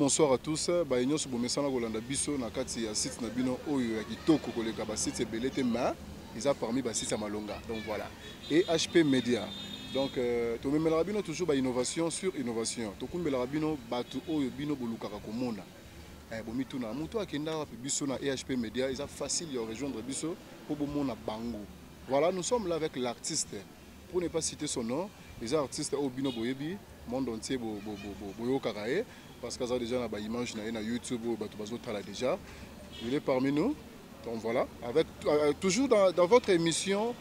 bonsoir à tous. Baïnyo sur Bomesana Rolanda Bisso, na kati ya site na bino oyo ya kitoko koleka ba site belete ma, ils a parmi ba site à Malonga. Donc voilà. Et HP Media. Donc to memela bino toujours ba innovation sur innovation. To kumbela bino batu oyo bino bolukaka komona. Bomitu na muto akenda pe biso na HP Media, ils a facile de rejoindre biso pour bomona bango. Voilà, nous sommes là avec l'artiste. Pour ne pas citer son nom, les artistes au bino boyebi monde entier boyo karae parce que ça déjà na ba image na YouTube bato bazotala déjà. Il est parmi nous. Donc voilà, avec toujours dans votre émission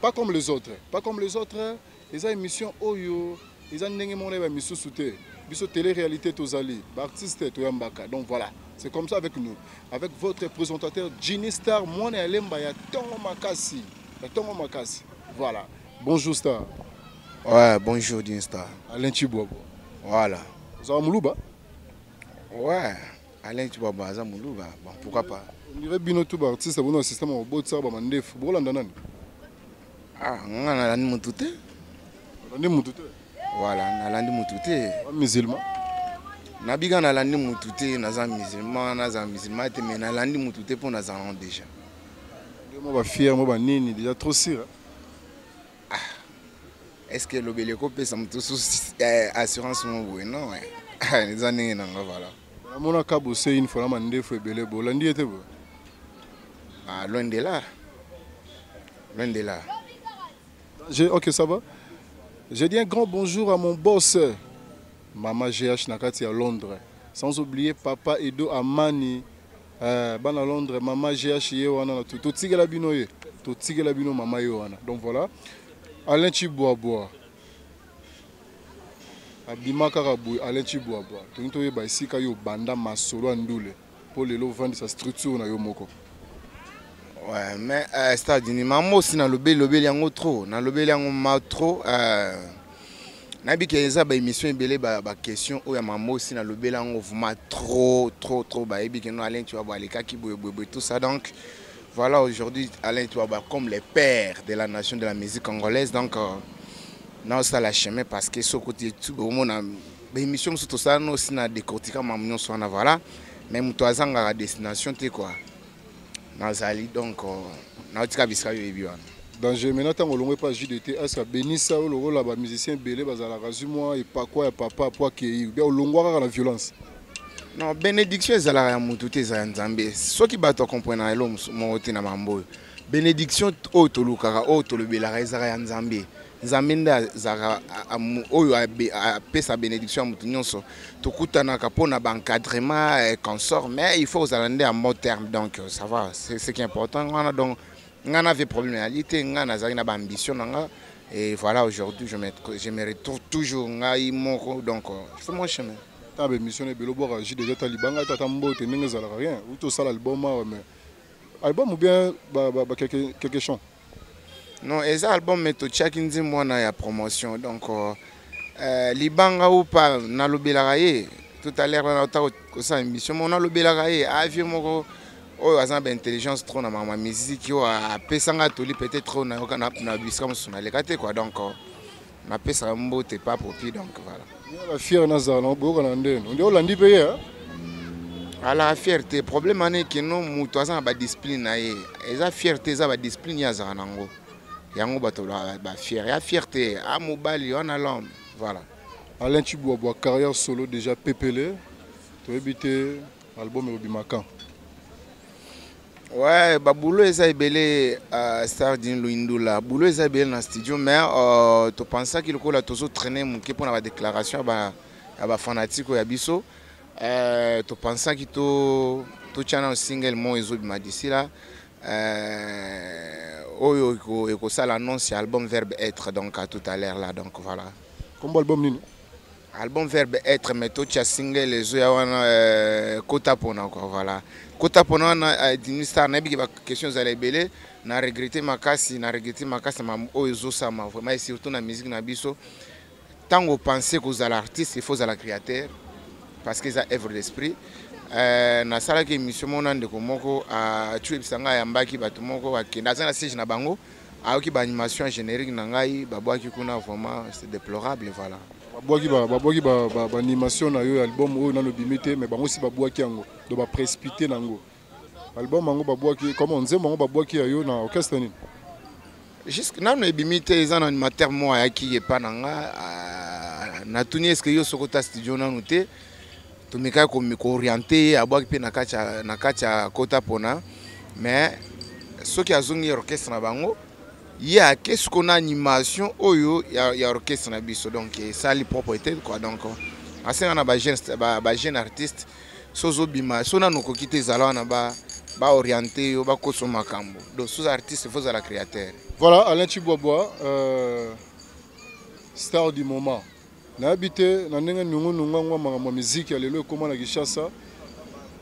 pas comme les autres. Pas comme les autres, les émissions oyo, ils ont ndenge mona ba misu souté. Biso télé-réalité tozali, ba artiste toyambaka. Donc voilà, c'est comme ça avec nous. Avec votre présentateur Ginny Star, moi na lemba ya Tongo Makasi. Ya Tongo Makasi. Voilà. Bonjour Star. Ouais, bonjour Dinstar. Alain Chibobo. Voilà. Vous avez Moulouba? Ouais, Alain Chibobo, ça Moulouba. Bon, pourquoi pas? On dirait bien tout artiste, vous avez un système au bout de ça, vous avez un football en Danan. Ah, on a l'année moutouté. L'année moutouté? Voilà, on a l'année moutouté. Musulman? Nabiga na l'année moutouté, naza musulman, mais na l'année moutouté pour naza déjà. Moi, je suis fier, moi, je suis déjà trop sûr. Est-ce que le Béléco peut s'assurer assurance mon non ouais. Les années non voilà. Mon acabo c'est une fois mandé faut Bélébo. Lundi était bon. Ah loin de là. Loin de là. Ok ça va. J'ai dit un grand bonjour à mon boss, Maman GH Nakati à Londres. Sans oublier Papa Edo Amani, ban à Londres, Maman GH Yewana tout tigela bino ye, tout tigela bino Maman Yewana. Donc voilà. Alain Chiboabo. Abima Karabou, Alain Chiboabo. Tonto ye ba isika yo banda masolo andule pour les vendre sa structure na yo moko. Ouais, mais c'est-à-dire maman aussi na lobé yango trop, na lobé yango ma trop na bi keza ba émission ebele ba question o ya maman aussi na lobé yango vraiment trop ba ebi que no Alain Chiboabo aleka ki boye tout ça donc voilà, aujourd'hui, Alain Touaba comme les pères de la nation de la musique congolaise. Donc, nous sommes la chemin parce que ce côté tout le monde a des émissions sur tout ça, nous aussi na décortiqué ma munion sur na voilà. Même toi, à la destination, tu quoi. Nazali donc, nous avons dit que nous dans je maintenant on l'on pas JDT est-ce que Benissa ou le rôle là musicien belé bazala razumo et pas quoi papa pour que bien on la violence. Non, bénédiction est la moutouté za nzambe. Ceux qui battent comprendre elo moté na mambo. Bénédiction o tolukaka o tolobela ezara ya nzambe. Nzambe nda zara oyo a pesa bénédiction mutu nyonso. Tokutana ka pona ba encadrement consort mais il faut aux aller à bon terme donc ça va, c'est ce qui est important. Donc on avait problémalité, on a na ba ambition nga et voilà aujourd'hui je me retrouve toujours ngai moko donc je fais mon chemin. Ta émission est belo boire j'ai déjà talibanga tata mbote ndenge za rien ou tout ça l'album mais album ou bien quelque chant. Non, et album mais to chaque ndi mwana ya promotion donc libanga ou pas na lobela ye tout à l'heure na ta ko sa émission on a lobela ye avion moko oyo azana intelligence trop na ma musique yo a pesanga toli peut-être trop na na bisika musuna le kate quoi donc na pesa mbote pas propi donc voilà. La fierté nazala on boka na ndene on dit olandi paye hein. À la fierté problème ané que non muto azana ba discipline na ye eza fierté za ba discipline ya za nango yango bato ba fier ya fierté a mobali on a l'homme voilà. Alain Chiboabo carrière solo déjà pépélé to habité album et Obimakan. Ouais, bah boulot eza ebele Star din Luindula boulot eza ebele na studio mais tu penses qu'il ko la tozo traîner mon pour la déclaration ba fanatique ya biso tu penses que to channel single mon ezo bima d'ici là oyo ko ça l'annonce album Verbe être donc à tout à l'heure là donc voilà. Comme album nini? Album Verbe être mais to cha single ezo ya wana kota pona quoi voilà. Kota pona na Ginny Star na bi ba question za lebele na regretter makasi ma oyo sama vraiment et surtout na musique na biso tango penser que za l'artiste il faut za la créateur parce que ça œuvre d'esprit na sala ke émission mona ndeko moko a tuer bisanga ya mbaki bato moko akenda za na siège na bango aoki ba animation générique na ngai babwaki kuna vraiment c'est déplorable voilà. Babwaki ba animation na yo album oyo nano bimité mais bango si babwaki yango do ba précipiter nango. Album mango babwaki comment on dit mango babwaki yo na orchestre nini? Jusque nano ebimité ils en animateur moi yaki epa nanga na tuni est-ce que yo sokota studio nanu te to meka ko orienté abwaki pe na kacha kota pona mais ce qui a zongi orchestre na bango ya qu'est-ce qu'on a animation oyo ya orchestre na biso donc ça li propriété quoi donc asenga na ba jeune artiste sozo bima sona no kokite zala na ba orienté yo ba koso makambo donc sous artiste faut la créateur. Voilà Alain Chibobois star du moment na habité na ndenge nungu ma musique ya lelo comment na Kinshasa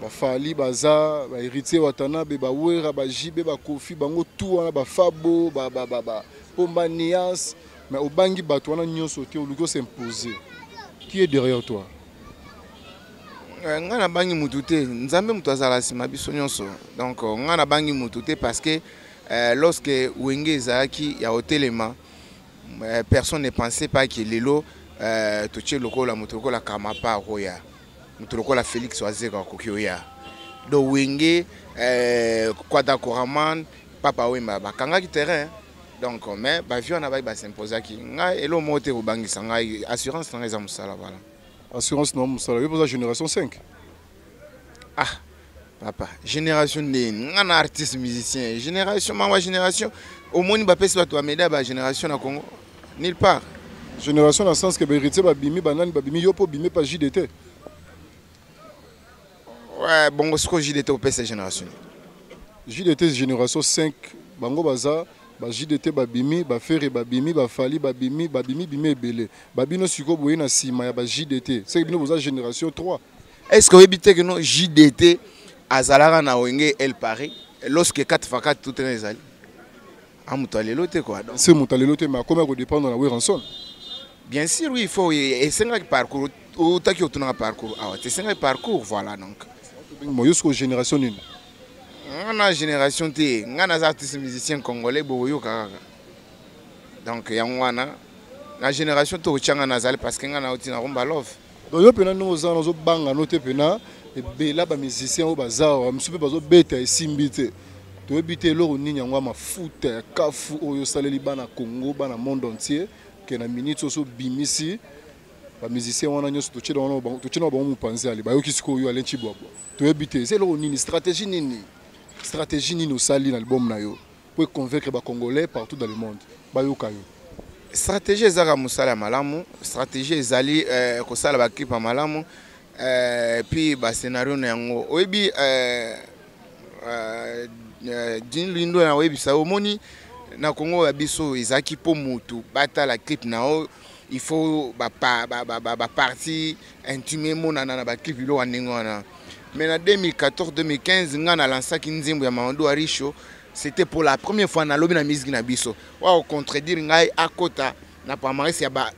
ba Fali baza ba héritier Watanabe ba Wera ba Jibe ba Kofi bango tout wana ba Fabo ba Pomba Nias mais au bangi bato wana nyonso te oluko s'imposer. Qui est derrière toi? Ngana bangi mutute nzambe mutu azala sima biso nyonso donc ngana bangi mutute parce que lorsque Wenge ezalaki ya hotelema personne ne pensait pas que lelo toche lokola mutu lokola Kamapa roya mutu lokola Félix Wazeka kokioya do Wenge Kwada Koraman Papa Wemba bakangaki terrain donc mais ba vie on a ba s'imposer ki nga elo mote ko bangisa ngai assurance na za musala voilà. Assurance non musala yo pour génération 5. Ah papa génération ne ngana artiste musicien génération ma génération au moins ba pesi ba to ameda ba génération na Congo nulle part. Génération dans le sens que ba héritier ba bimi banane ba bimi yo po bimi pas JDT. Ouais bon ce que JDT au PC génération. JDT génération 5 bango baza ba JDT ba bimi ba Ferre ba bimi ba Fali ba bimi bimi ebele ba bino siko boye na sima ya ba JDT c'est bino boza génération 3. Est-ce que vous évitez que nos JDT azalara na Wenge El Paris lorsque 4x4 tout est ezali a mutalelote quoi c'est mutalelote mais comment ko dépendre na Weranson. Bien sûr oui il faut et c'est un parcours ou ta ki otuna parcours ah c'est un parcours voilà donc moi jusqu'aux génération nini ngana génération T ngana artistes musiciens congolais boyo kaka donc yangwana la génération to changa nazali parce que ngana otina romba love donc yo pena no za no banga no te pena e bela ba musiciens o bazao msupe bazo beta esimbite to ebite loro nini yangwa mafuta kafu oyo saleli bana Congo bana monde entier que na minute so bimisi ba musiciens wana nyoso to chira wana to china ba mu panzi ali ba yo kisiko yo Alain Chibobois to ebite c'est loro nini stratégie nini osali na album na yo pour convaincre ba Congolais partout dans le monde ba yo kayo. Stratégie ezaka musala malamu stratégie ezali ko sala ba clip malamu puis ba scénario na yango oyebi din lindo na oyebi sa omoni na Congo ya biso ezaki po mutu bata la clip na o il faut ba partie intime mona na ba clip lo wanengona mais en 2014-2015 ngana lansaki nzimbo ya Mamando Arisho c'était pour la première fois na lobi na musique na biso wa au contredire ngai akota na palmarès ya ba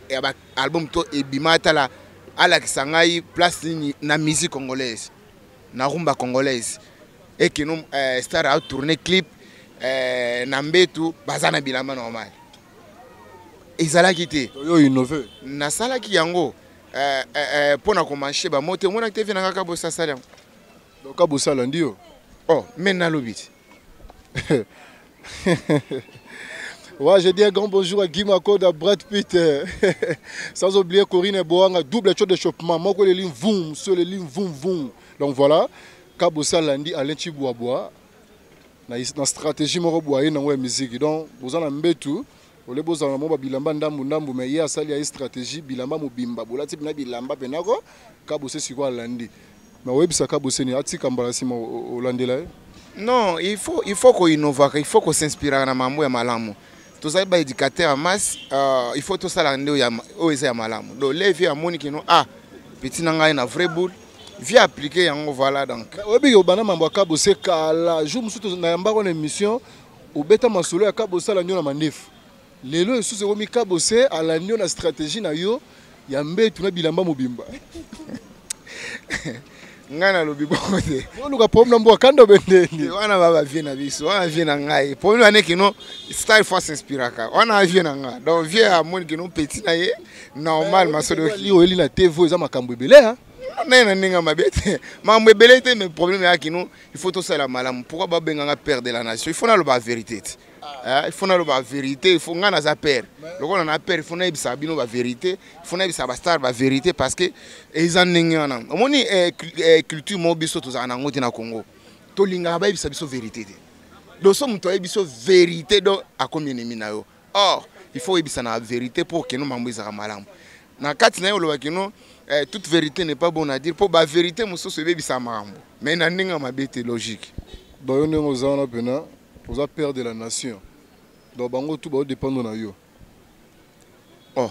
album to ebimata la ala kisangai place na musique congolaise na rumba congolaise et que nous star a tourné clip na mbetu bazana bilamba normal ezalaki te yo innové na salaki yango pona ko marcher ba moto mona TV na kaka bossa sala donc ka bossa la ndio oh mais na lobiti. Ouais, je dis un grand bonjour à Guy Makoda, Brad Pitt, sans oublier Corinne Boanga, double shot de chopement, moi les lignes voum, sur les lignes voum voum. Donc voilà, Kabosa Landi, Alain Chibobois, na stratégie moro boye na ouais musique. Donc vous en avez tout, vous les beaux en mo bilamba ndambu ndambu mais hier ça il y a une stratégie bilamba mobimba, bola type na bilamba penako, Kabosa siko Landi. Mais ouais bisa Kabosa ni ati kambala sima Hollande là. Non, il faut qu'on innove, il faut qu'on s'inspire na mambo ya malamu. Tous les éducateurs en masse, il faut tout ça la rendre au ya malamu. Donc les vieux amoni qui non ah petit nanga na vrai boule, viens appliquer yango voilà donc. Obi yo bana mambo Kabosa kala, jour musuto na yamba ko émission, obeta masolo ya Kabosa la nyo na manef. Lelo sous se komi Kabosa ala nyo na stratégie na yo, ya mbetu na bilamba mobimba. ngana lobi bote oluka problème mbo kando bendeni wana baba vie na biso wana vie na ngai problème ane kino style force inspiraka wana vie na nga donc vie a mon kino petit na ye normal masodo li oli na TV eza makambo ebele hein na ninga mabete mambo ebele te mais problème ya kino il faut tout ça la malamu pourquoi ba benganga père de la nation il faut na lo ba vérité il faut na lo ba vérité il faut ngana za père loko na père il faut na ibisa bino ba vérité il faut na ibisa ba star ba vérité parce que eza ninga na omoni culture mo biso to za na ngoti na Congo to linga ba ibisa biso vérité te do so mto ibiso vérité do akomi ennemi na yo or il faut ibisa na vérité pour que no mambo ezaka malamu na kati na yo lo ba kino toute vérité n'est pas bonne à dire pour la vérité muso se bebisa mambo mais na ninga mabete logique donc on est aux ans pena pour ça perdre la nation donc bango tout ba dépendre na yo oh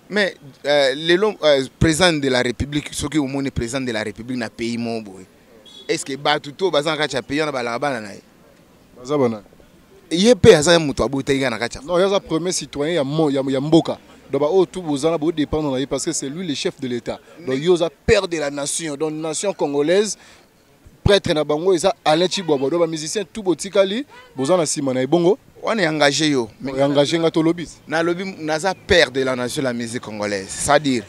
mais le président de la république ce qui au monde est président de la république na pays mon boy est-ce que ba tout bazan ka cha pays na bala bana na bazabana yepe aza muto abota na ka cha non ya za premier citoyen ya mboka donc tout vous en dépendre parce que c'est lui le chef de l'État donc il a perdre la nation donc nation congolaise prêtre na bango eza Alain Chiboabo donc musicien tout botikali bozana sima na ebongo on est engagé yo mais engagé ngato lobby na lobby naza père de la nation la musique congolaise c'est-à-dire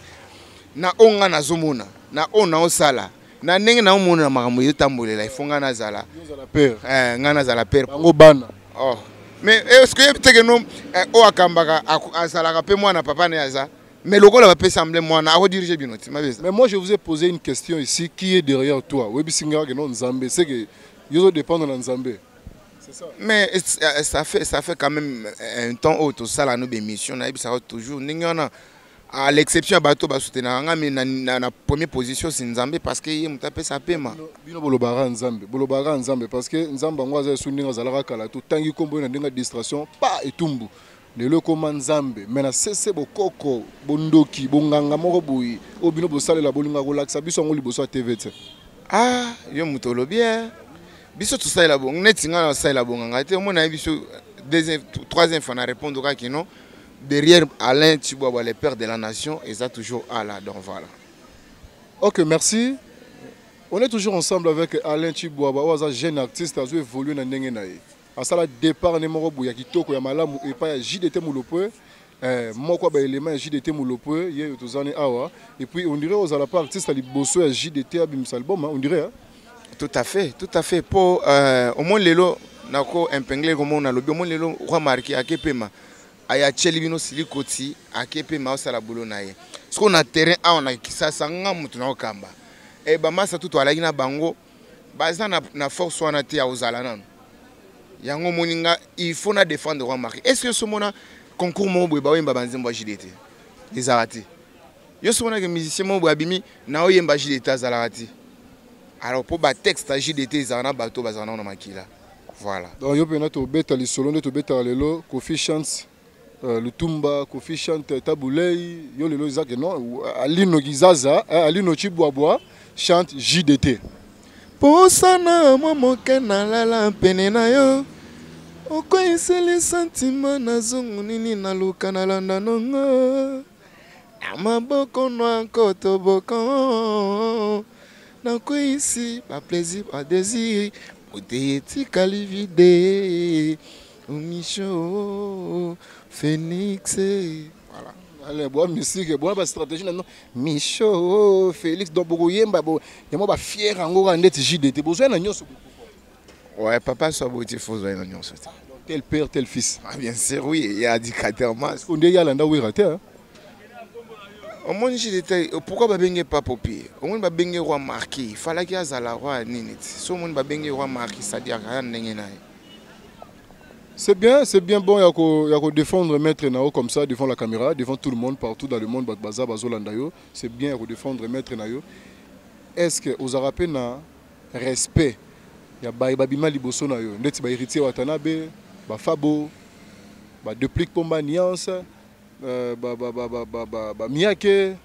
na onga na zomona na ona osala na ndenge na omona makambo yo tambolela ifonga na zala père ngana zala père bango bana oh mais est-ce que peut-être non o akambaka azalaka pe mwana papa ne aza mais lokola va peut sembler mwana a diriger binoti mais moi je vous ai posé une question ici qui est derrière toi webi singa que non Nzambe c'est que yo dépendre de Nzambe c'est ça mais ça fait quand même un temps autre ça la nos émission na ça toujours ningana à l'exception bateau ba soutenir nga mais na première position c'est Nzambe parce que il mutape sa pema bino bolobara Nzambe parce que Nzambe ngwa za suninga zalaka kala tout tangi kombo na ndinga distraction pa etumbu lelo koma Nzambe mais na cesse bokoko bondoki bonganga moko boyi obino bosalela bolinga ko laksa biso ngoli boso TV te ah yo mutolo bien biso tout ça la bon netinga na ça la bonganga te mo na biso deuxième troisième fois na répondre ka kino derrière Alain Chiboabo, le père de la nation, et ça toujours à la donc voilà. Ok, merci. On est toujours ensemble avec Alain Chiboabo, un jeune artiste qui a évolué dans le monde. À ça, le départ, il y a Kitoko, il y a Malamu, et pas JDT Moulopoe. Moi, quoi, l'élément JDT Moulopoe, il y a tous années Awa. Et puis, on dirait aux artistes, il y a Bosso et JDT Abimsa album, on dirait. Tout à fait, tout à fait. Pour au moins, les lots, nako impingler comme on a le au moins les lots remarqué à Kepema. Aya chelibino silikoti akepe maosa la boulot nae ce qu'on a terrain a on a kisa sanga mutu na okamba e ba masa tutu alaki na bango baza na force wana te ya ozala nanu yango moninga il faut na défendre roi marqué est-ce que ce mona concours mo boye ba wemba banzembo JDT les arati yo ce mona que musicien mo boye abimi na oyemba JDT azalati alors pour ba texte JDT zana bato bazana na makila voilà donc yo pena to beta li solo to beta lelo Kofi chance le Tumba, Kofi chante Taboulei, yo lelo Isaac non, Alino Gizaza, Alino Chiboabo chante JDT. Posana momo kena lala pene na yo. Oko iseli sentiment na zongo nini na luka na landa nongo. Amaboko no koto boko. Na ko ici pas plaisir pas désir. Odeti kalivide. Micho Phoenix voilà allez bois musique bois ba stratégie non Micho Félix donc beaucoup yemba bo yemo ba fier ngora ndeti JDT besoin na nyonso ouais papa soit beau faut besoin na nyonso tel père tel fils ah bien sûr oui il y a indicateur on dit ya landa oui raté hein au moins JDT pourquoi ba bengue pas papier au moins ba bengue roi marqué il fallait qu'il y a la roi nini so monde ba bengue roi marqué c'est-à-dire rien ndenge na c'est bien bon, il y a défendre Maître Nao comme ça, devant la caméra, devant tout le monde, partout dans le monde, c'est bien de défendre Maître Nao. Est-ce que vous avez un respect? Il y a Babima Liboso Nayo, il y a héritier Watanabe, Fabo, Deplique Pomba Niance, Miyake,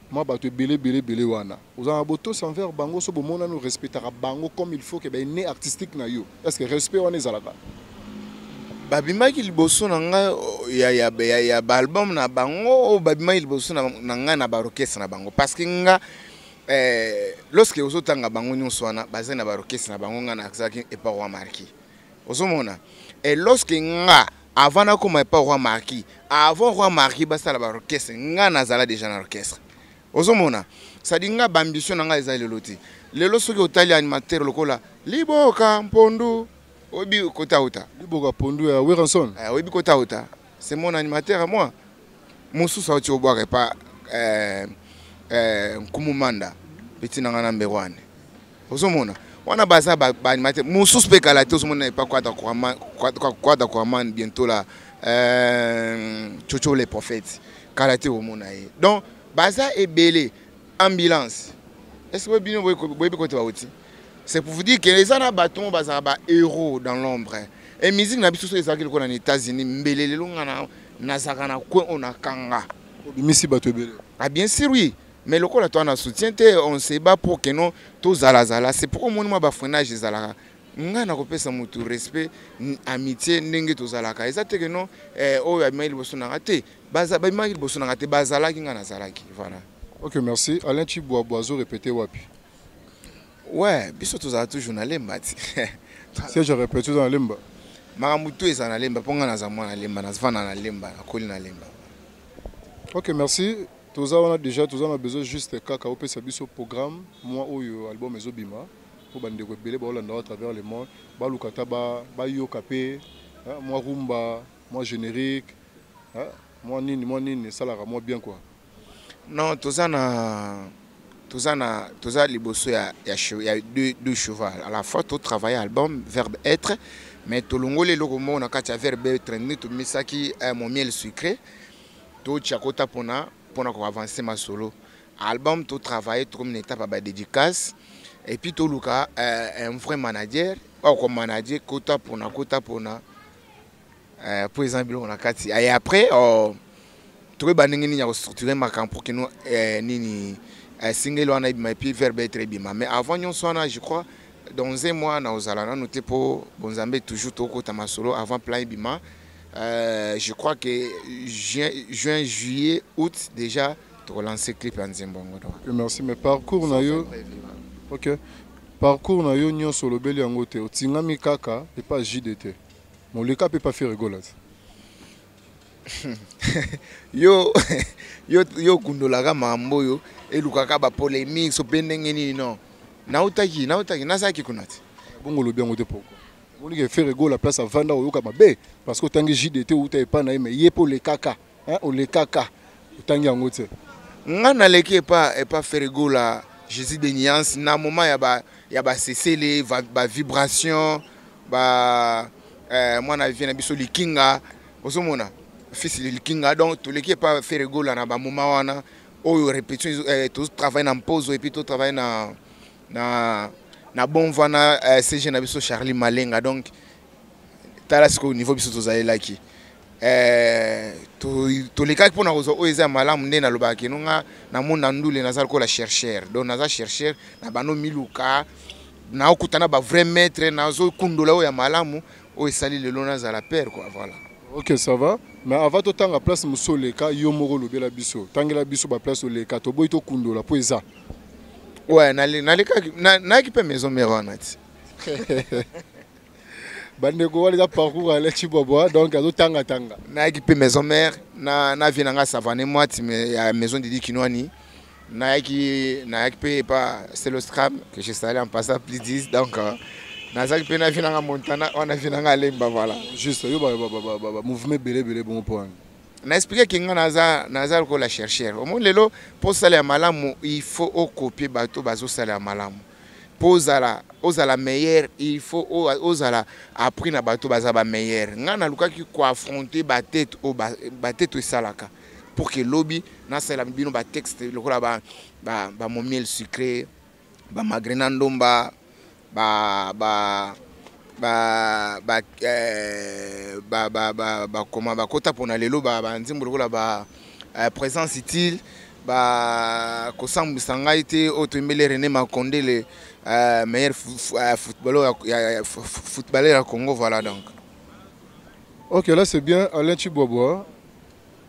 moi, je belé wana. Vous avez un beau tous envers Bango, so bon nous respectera Bango comme il faut que ben né artistique Nayo. Est-ce que respect on est zalaka? Babima ki liboso na nga ya album na bango babima liboso na nga na ba orchestre na bango parce que nga lorsque vous êtes en bango nyonso wana bazana ba orchestre na bango ngana akzaki et pas roi marquis ozomona et lorsque nga avant na koma pas roi marquis avant roi marquis basala ba orchestre nga nazala déjà na orchestre ozomona ça dit nga ambition nga ezali leloti lelo soki otali animateur lokola liboka mpondu obi kota uta liboka pondu ya Weranson obi kota uta c'est mon animateur à moi mosusu oti obwaka pas Nkumumanda petit nangana mbérwane ozomona wana baza ba animateur mosusu pe kala te ozomona pas quoi d'accord bientôt là Chocho les prophètes kala te omona ye donc baza ebele ambulance est-ce que bino boyebi côté baoti c'est pour vous dire que les ana bâtons baza ba héros dans l'ombre et musique na biso so ezaki ko na États-Unis mbelele longana nazaka na coin on a kanga bimisi bato ebele ah bien sûr oui mais le coup toi on a soutien on se bat pour que non tous zala c'est pourquoi moi ba freinage zala nga na kopesa mutu respect amitié ndenge to zalaka ezate que non o ya mail boso na ngate baza ba mail boso na ngate bazala ki nga na zalaki voilà. OK, merci. Alain Chiboua Boiseau répété wapi. Ouais, biso to za toujours na lemba ti. Si je répète dans lemba. Maramutu eza na lemba ponga na za mwana lemba na zvana na lemba na koli na lemba. OK, merci. Toza on a déjà besoin juste kaka opesa biso programme moi oyo album ezobima pour bande ko belé ba Hollande à travers le monde ba lukata ba yoka pe moi rumba moi générique moi nini ça la moi bien quoi. Non, toza liboso ya deux cheval à la fois to travailler album verbe être mais to longole loko mo na kati ya verbe être ni to misaki mon miel sucré to chakota pona ko avancer ma solo album to travailler comme une étape à dédicace et puis to luka un vrai manager ou comme manager kota pona pour exemple on a kati et après tu vas structurer ma campagne pour que nous nini single on a et puis verbe être bima mais avant nous soit je crois dans un mois na ozalana noté pour bonzambe toujours toko ta solo avant plan bima je crois que juin juillet août déjà tu relancer clip en Zimbabwe. Merci mais parcours na yo OK parcours na yo nyo solo beli yango te otingami kaka et pas JDT mon le cap peut pas faire rigolade. yo kundolaga mambo yo elukaka ba polémique so pendenge ni non nautaki nasaki kunati bongo lo bien ngote pourquoi on dit que faire rigolo la place à vanda oyoka mabe parce que tangi JDT ou ta pas na mais yé pour les kaka o les kaka tangi ngote ngana leki pas faire rigolo Jésus de nuance na moment ya ba cesser les ba vibration ba moi na vie na biso likinga osomona fils de Kinga donc tout l'équipe pas faire rigolo na ba moment wana o répétition tout travail en pause et puis tout travail na bon vana CG na biso Charlie Malenga donc talasco au niveau biso tozali laki to les cas pour na o eza malamu nde na lobaki nonga na mona ndule nazal ko la chercheur donc naza chercheur na bano miluka na okutana ba vrai maître na zo kundola o ya malamu o esali le lona za la paire quoi voilà. OK, ça va. Mais avant de temps à place Moussoleka, Yomoro Lobela Bisso. Tangela Bisso, ba place Oleka, to boy to kundo la poesa. Ouais, na équipe maison Méronat. Bandeko wali da parcours à Lechi Boboa, donc à tanga. Na équipe maison mère, na vinanga savane moi, mais maison Didi Kinwani. Na équipe pas c'est le scram que je salé en passant plus 10 donc nazaki pena vinanga Montana on a vinanga lemba voilà juste yo ba mouvement belé bon point na expliquer que naza ko la chercheur au monde lelo pour saler malamu il faut copier bateau bazo saler malamu pour ozala meilleur il faut ozala appris na bateau bazaba meilleur ngana lukaki ko affronter ba tête salaka pour que lobby na sala bino ba texte lokola ba mon miel sucré ba magrenandomba comment kota pona lelo nzimbo lokola présence utile kosambwisa ngai te oyo toyembeli René Makonde le meilleur footballeur à Congo voilà donc. OK, là c'est bien Alain Chiboua.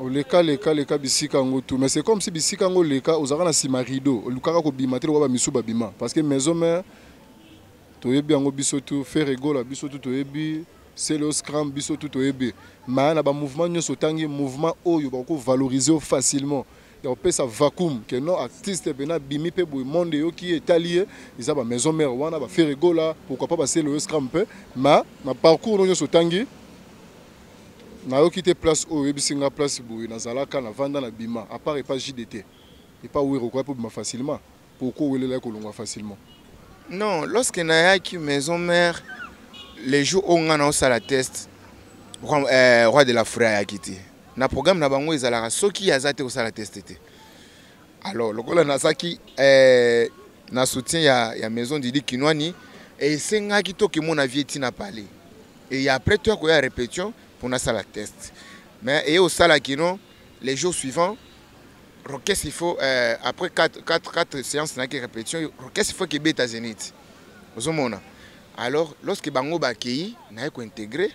leka bisika ngo tout mais c'est comme si bisika ngo leka ozaka na sima rideau olukaka ko bima te ba misu ba bima parce que maison mère toyebi yango biso tout faire rigolo biso tout toyebi c'est le scrum biso tout toyebi mais na ba mouvement nyonso tangi mouvement oyo ba ko valoriser facilement et on peut ça vacuum que non artiste bena bimi pe boy monde yo qui est allié ils a ba maison mère wana ba faire rigolo pourquoi pas passer le scrum peu mais na parcours nyonso tangi na yo quitté place oyo ebisinga place boy na zalaka na vanda na bima à part pas JDT et pas ouvrir quoi pour bima facilement pourquoi ou le ko longwa facilement. Non, lorsque na qui maison mère les jours on a ça la test roi de la forêt a quitté na programme na bango ezalaka soki azate ko sala test té alors lokola na saki na soutien ya maison Didi Kinwani et senga ki to ke mon avis tina parler et après toi ko ya répétition pour na sala test mais et au sala kino les jours suivants qu'est-ce qu'il faut après 4 séances na qui répétition qu'est-ce qu'il faut que beta zénith ozomona alors lorsque bango bakei na ko intégrer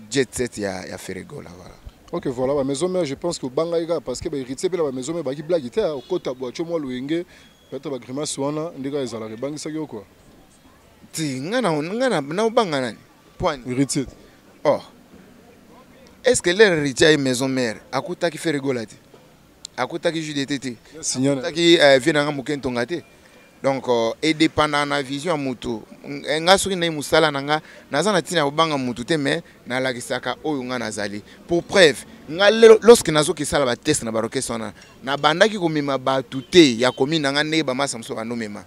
jet set ya Ferrego là voilà. OK voilà la maison mère je pense que bangaïga parce que ba héritier pe la maison mère ba ki blague était au kota boacho mo luenge peut-être ba grimace wana ndika ezala ke bangisa yo quoi ti ngana na banga nani point héritier oh est-ce que l'héritier maison mère akuta ki Ferrego là ti akuta ki JDT akuta ki vient na mukento ngate donc et dépendant na vision mutu nga soki na musala nanga naza na tina obanga mutu te mais na lakisaka oyo nga nazali pour preuve nga lorsque nazo ki sala ba test na baroke sona na bandaki ko mema ba tuté ya komi nanga ne ba masa mso bano mema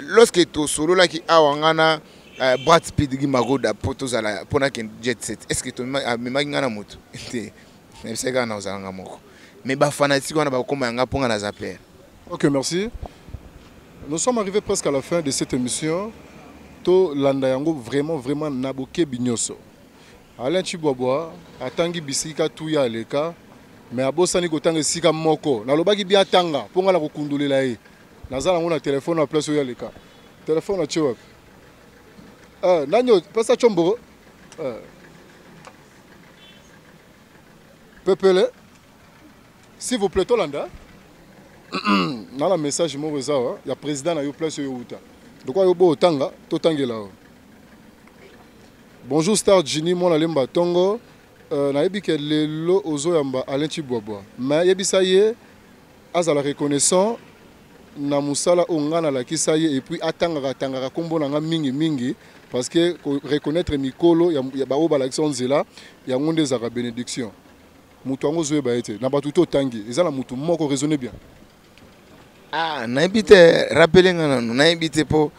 lorsque to solo la ki awanga na Brad Speed gi magoda poto zala pona ken jet set est-ce que to mema nga na mutu te mais c'est ga na ozanga moko mais ba fanatique wana ba koma nga ponga na zaper. OK merci. Nous sommes arrivés presque à la fin de cette émission. To landa yango vraiment naboke binyoso. Alain Chiboboa atangi bisika tuya leka mais abosani kotanga sika moko. Nalobaki bia tanga ponga la kokundulela ye. Nazala ngona téléphone na place oya leka. Téléphone na chewa. Nanyo pasa chombo. Pepele. S'il vous plaît Tolanda. Dans le message il y a président na yo place yo uta donc yo bo tanga to tangela bonjour Star Jini mon alemba tongo na yebi ke lelo ozo yamba Alain Chiboboa mais yebisa ye azala reconnaissant na musala ongana la kisaye et puis atanga kombo na mingi parce que reconnaître mikolo ya ba oba l'action nzela ya ngonde za bénédiction mutu ngo zo ba ete na batuto tangi ezala mutu moko raisonner bien. Ah, n'habite rappeler n'habite pour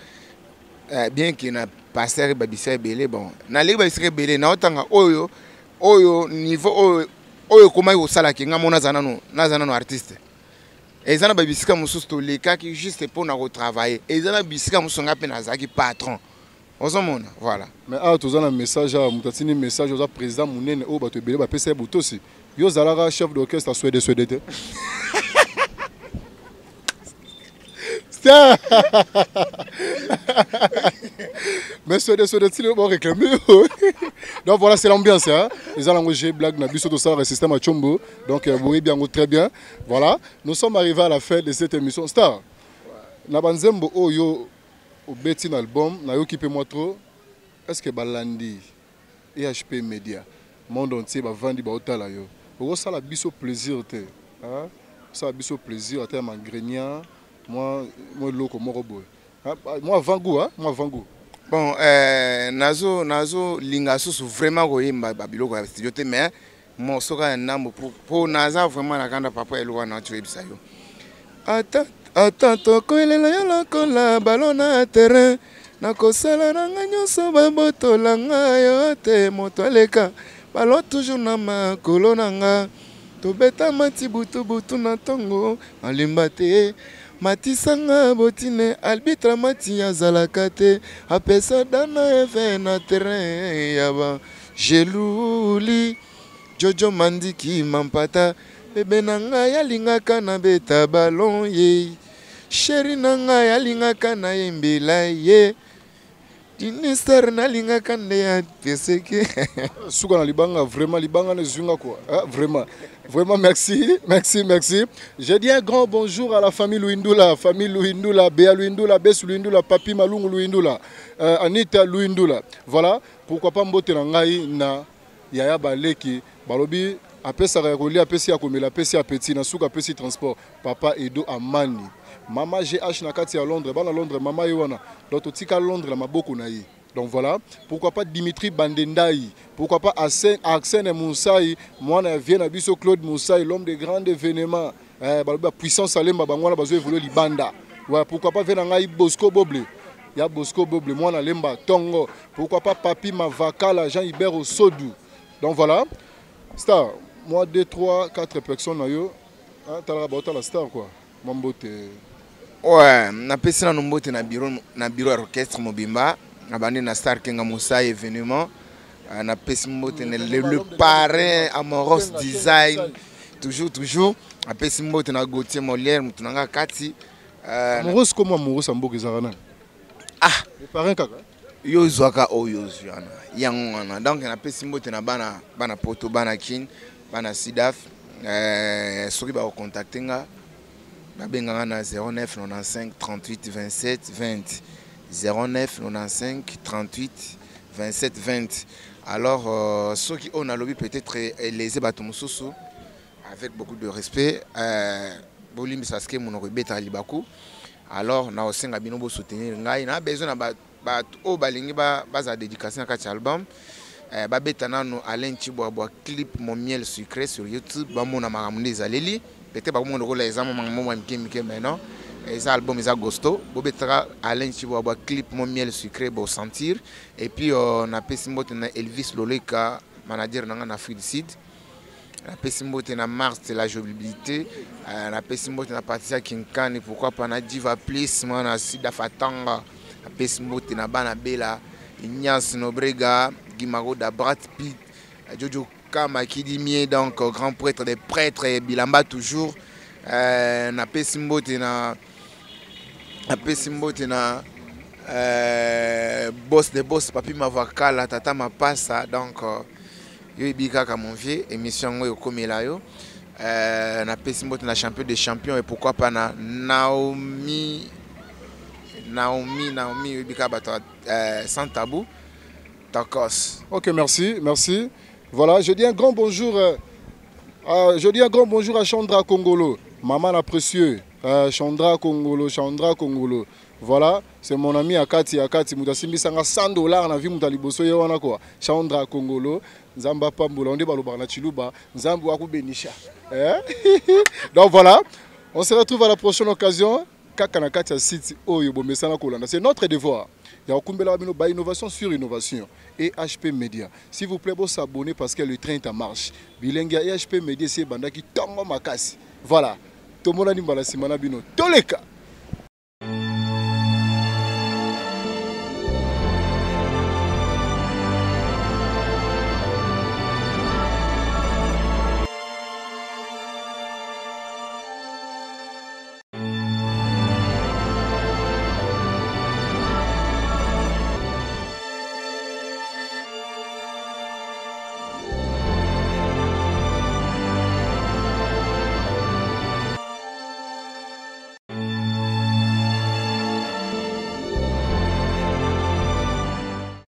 bien qu'il n'a pas serré babissa belé bon na les babissa belé na otanga oyo niveau oyo comment au sala ki ngamona zanano artiste et zana babissa mususu to les cas qui juste pour na retravailler et zana babissa mususu ngape na zaki patron ozomona voilà mais tu as un message à mutatini message au président munene o bato belé ba pesa butosi yo zalara chef d'orchestre suédois mais ce de bon réclamé donc voilà c'est l'ambiance hein ils ont langé blague na biso to ça le système à Chombo donc vous voyez bien très bien voilà nous sommes arrivés à la fin de cette émission Star na banzembo oyo au betin album na yo kipe moi trop est-ce que balandi EHP Media monde entier ba vandi ba otala yo o ça la biso plaisir te hein ça la biso plaisir à terme ingrédients moi loko moko boy moi vangu hein moi vangu bon nazo linga susu vraiment koyemba babiloko ya studio te mais mo soka nambo pour naza vraiment na kanda papa elwa na tu ebisa yo attends ko elela yo lokola ballon na terrain na kosala nanga nyonso babotola nga yo te moto aleka ballon toujours na makolo nanga tobeta mati butu na tongo alimba te matisanga botine arbitre mati azalaka te apesa dana eve na terrain yaba jeluli jojo mandiki mampata bebe nanga yalingaka na beta ballon ye chéri nanga yalingaka na yembela ye Ministère na linga kande ya peseke. Souga na libanga vraiment libanga ne zunga quoi. Vraiment. Vraiment merci. Je dis un grand bonjour à la famille Louindoula, Béa Louindoula, Bess Louindoula, Papi Malungu Louindoula, Anita Louindoula. Voilà, pourquoi pas mbote na ngai na Yaya Baleki, balobi apesa roli apesi akomela apesi apeti na souka apesi transport. Papa Edo Amani. Mama GH na kati à Londres, bana Londres, mama Yowana. L'autre tika Londres la maboko na yi. Donc voilà, pourquoi pas Dimitri Bandendaï, pourquoi pas Arsène Moussaï, moi je viens à Bisso Claude Moussaï, l'homme de grands événements, puissance Salemba, moi je évoluer Libanda. Ouais, pourquoi pas venir Bosco Boble, il y a Bosco Boble, moi je Lemba Tongo, pourquoi pas Papi Mavakala, Jean-Hubert Osodou. Donc voilà, star, moi 2, 3, 4 personnes, tu as la star quoi, Mambote. Ouais, na pesi na nombote na bureau orchestre Mobimba. Abandé na Star Kenga Moussa événement. Na pesi mbote le parrain Amoros Design. Toujours. Na pesi mbote na Gauthier Molière mutunanga kati. Amoros comme Amoros amboka ezarana. Ah, le parrain kaka. Yo zwaka oyo zwana. Yangwana. Donc na pesi mbote na bana poto bana kin, bana Sidaf. Soki ba contacter nga. Ba benga na 09 95 38 27 20. 09 95 38 27 20. Alors, ceux qui ont un lobby peut-être les ébatumususu avec beaucoup de respect. Bolim Saske mon rebeta libaku. Alors, na osenga binobo soutenir ngai na besoin na ba o balingi ba za dédicacer na album. Ba betana no Alain Chiboabo clip mon miel sucré sur YouTube ba mona makamune zaleli. Peut-être ba mona ko la examen makamune mkemike maintenant. Les albums ils agosto bobetra Alain Chiboabo clip mon miel sucré pour sentir et puis on a pessimbo na Elvis Loleka manager na Afrique du Sud la pessimbo na Mars c'est la jouabilité la pessimbo na Patricia Kinkani pourquoi pas na Diva Plus na Sida Fatanga la pessimbo na Bana Bella Ignace Nobrega Guimaro da Brad Pitt Jojo Kama Kidimie donc grand prêtre des prêtres et Bilamba toujours na pessimbo na Apesimbote na boss de boss Papi Mavakala Tata Mapasa donc yo ibika ka mon vieux émission ngo komela yo na Apesimbote na champion des champions et pourquoi pas na Naomi ibika bato sans tabou Takos. OK, merci. Voilà, je dis un grand bonjour à Chandra Congolo, maman la précieux. Chandra Congolo. Voilà, c'est mon ami Akati Moutasimbi Sanga $100 na vie Moutaliboso Yawana quoi. Chandra Congolo, Nzamba Pambola, on débat le barna Chiluba, Nzambu Waku Benisha. Donc voilà, on se retrouve à la prochaine occasion. Kakanakati City Oyo Mesana Kolanda. C'est notre devoir. Il y a Okumbela Bino ba innovation sur innovation et HP Media. S'il vous plaît, vous s'abonner parce que le train est en marche. Bilengia et HP Media c'est Bandaki Tongo Makasi. Voilà. Tomona Nimbala Simana Bino. Toleka.